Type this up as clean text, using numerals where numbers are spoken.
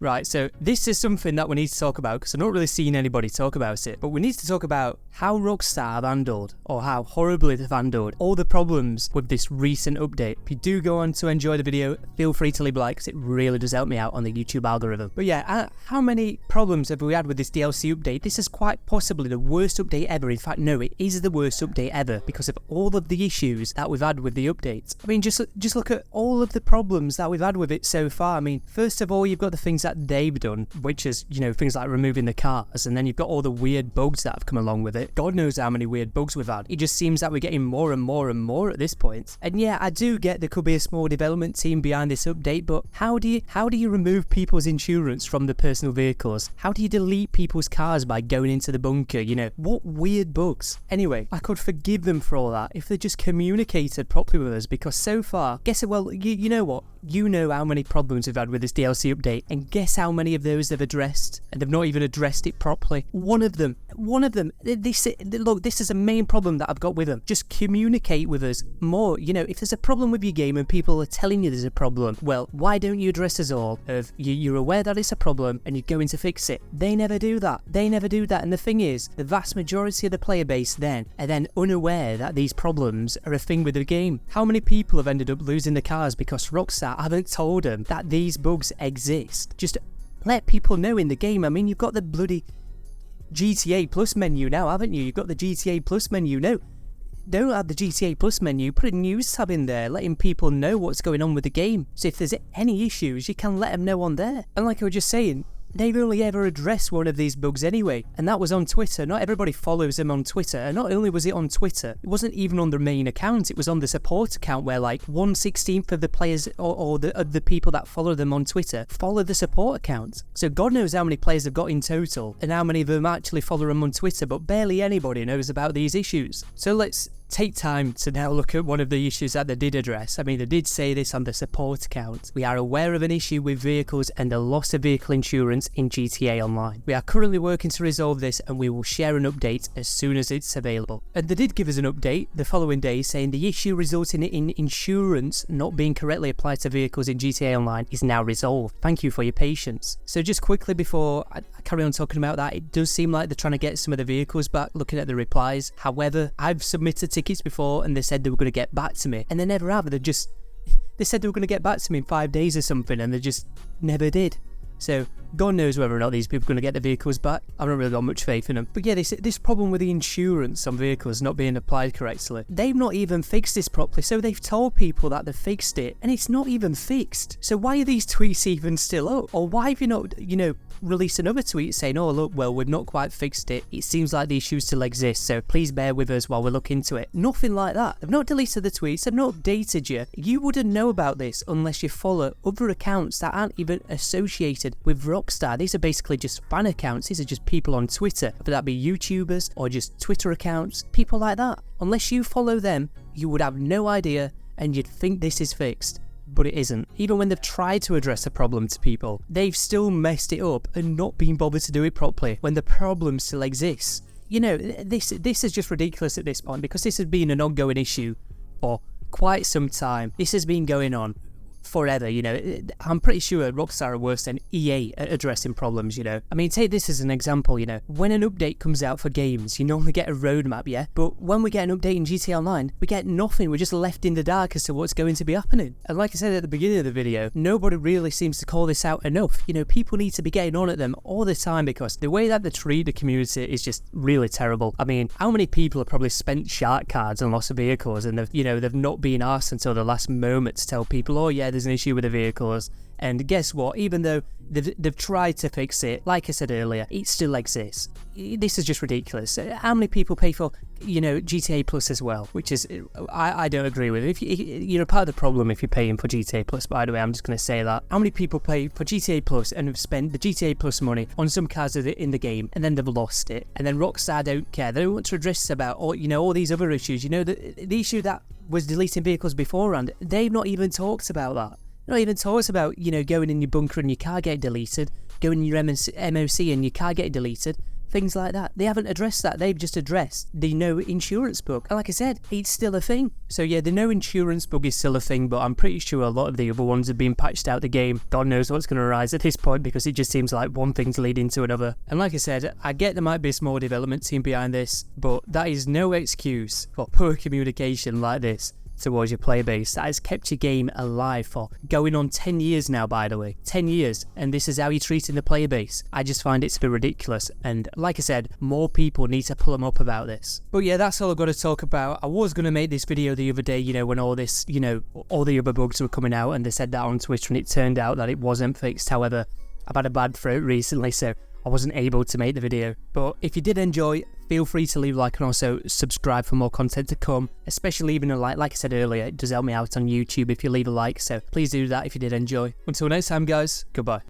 Right, so this is something that we need to talk about because I'm not really seeing anybody talk about it, but we need to talk about how Rockstar have handled, or how horribly they've handled, all the problems with this recent update. If you do go on to enjoy the video, feel free to leave a like because it really does help me out on the YouTube algorithm. But yeah, how many problems have we had with this DLC update? This is quite possibly the worst update ever. In fact, no, it is the worst update ever because of all of the issues that we've had with the update. I mean, just look at all of the problems that we've had with it so far. I mean, first of all, you've got the things that they've done, which is, things like removing the cars, and then you've got all the weird bugs that have come along with it. God knows how many weird bugs we've had. It just seems that we're getting more and more and more at this point. And yeah, I do get there could be a small development team behind this update, but how do you remove people's insurance from the personal vehicles? How do you delete people's cars by going into the bunker? What weird bugs? Anyway, I could forgive them for all that if they just communicated properly with us, because so far, you know what? You know how many problems we've had with this DLC update, and guess how many of those they've addressed, and they've not even addressed it properly. One of them. This is a main problem that I've got with them. Just communicate with us more. If there's a problem with your game and people are telling you there's a problem, well, why don't you address us all? You're aware that it's a problem and you're going to fix it. They never do that. And the thing is, the vast majority of the player base then are then unaware that these problems are a thing with the game. How many people have ended up losing their cars because Rockstar haven't told them that these bugs exist? Just let people know in the game. I mean, you've got the bloody GTA Plus menu now, haven't you? You've got the GTA Plus menu. No, don't add the GTA Plus menu. Put a news tab in there, letting people know what's going on with the game. So if there's any issues, you can let them know on there. And like I was just saying, they've only ever addressed one of these bugs anyway, and that was on Twitter. Not everybody follows them on Twitter, and not only was it on Twitter, it wasn't even on the main account, it was on the support account where like 1/16 of the players or the people that follow them on Twitter follow the support account. So God knows how many players they've got in total, and how many of them actually follow them on Twitter, but barely anybody knows about these issues. So let's take time to now look at one of the issues that they did address. I mean, they did say this on the support account. We are aware of an issue with vehicles and the loss of vehicle insurance in GTA Online. We are currently working to resolve this, and we will share an update as soon as it's available. And they did give us an update the following day saying the issue resulting in insurance not being correctly applied to vehicles in GTA Online is now resolved. Thank you for your patience. So just quickly before I carry on talking about that, it does seem like they're trying to get some of the vehicles back, looking at the replies. However, I've submitted tickets before and they said they were going to get back to me, and they never have. They said they were going to get back to me in 5 days or something, and they just never did. So God knows whether or not these people are going to get the vehicles back. I've not really got much faith in them. But yeah, this problem with the insurance on vehicles not being applied correctly, they've not even fixed this properly. So they've told people that they've fixed it, and it's not even fixed. So why are these tweets even still up? Or why have you not, released another tweet saying, oh look, well, we've not quite fixed it. It seems like the issues still exist, so please bear with us while we look into it. Nothing like that. They've not deleted the tweets, they've not updated you. You wouldn't know about this unless you follow other accounts that aren't even associated with Rockstar. These are basically just fan accounts. These are just people on Twitter, whether that be YouTubers or just Twitter accounts, people like that. Unless you follow them, you would have no idea, and you'd think this is fixed. But it isn't. Even when they've tried to address a problem to people, they've still messed it up and not been bothered to do it properly when the problem still exists. This is just ridiculous at this point, because this has been an ongoing issue for quite some time. This has been going on forever. I'm pretty sure Rockstar are worse than EA at addressing problems. I mean, take this as an example. When an update comes out for games, you normally get a roadmap, yeah? But when we get an update in GTA Online, we get nothing. We're just left in the dark as to what's going to be happening. And like I said at the beginning of the video, nobody really seems to call this out enough. People need to be getting on at them all the time, because the way that they treat the community is just really terrible. I mean, how many people have probably spent shark cards and lost vehicles, and they've not been asked until the last moment to tell people, oh yeah, there's an issue with the vehicles. And guess what? Even though they've tried to fix it, like I said earlier, it still exists. This is just ridiculous. How many people pay for, GTA Plus as well? Which is, I don't agree with. If you're part of the problem if you're paying for GTA Plus, by the way, I'm just going to say that. How many people pay for GTA Plus and have spent the GTA Plus money on some cars in the game, and then they've lost it, and then Rockstar don't care. They don't want to address about all these other issues. The issue that was deleting vehicles beforehand, they've not even talked about that. Not even talks about, going in your bunker and your car getting deleted, going in your MOC and your car getting deleted. things like that. They haven't addressed that. They've just addressed the no insurance bug. And like I said, it's still a thing. So yeah, the no insurance bug is still a thing, but I'm pretty sure a lot of the other ones have been patched out the game. God knows what's going to arise at this point, because it just seems like one thing's leading to another. And like I said, I get there might be a small development team behind this, but that is no excuse for poor communication like this towards your player base. That has kept your game alive for going on 10 years now, by the way. 10 years, and this is how you're treating the player base. I just find it to be ridiculous, and like I said, more people need to pull them up about this. But yeah, that's all I've got to talk about. I was going to make this video the other day, you know, when all this, you know, all the other bugs were coming out, and they said that on Twitter, and it turned out that it wasn't fixed. However, I've had a bad throat recently, so I wasn't able to make the video. But if you did enjoy, feel free to leave a like and also subscribe for more content to come, especially leaving a like. Like I said earlier, it does help me out on YouTube if you leave a like, so please do that if you did enjoy. Until next time guys, goodbye.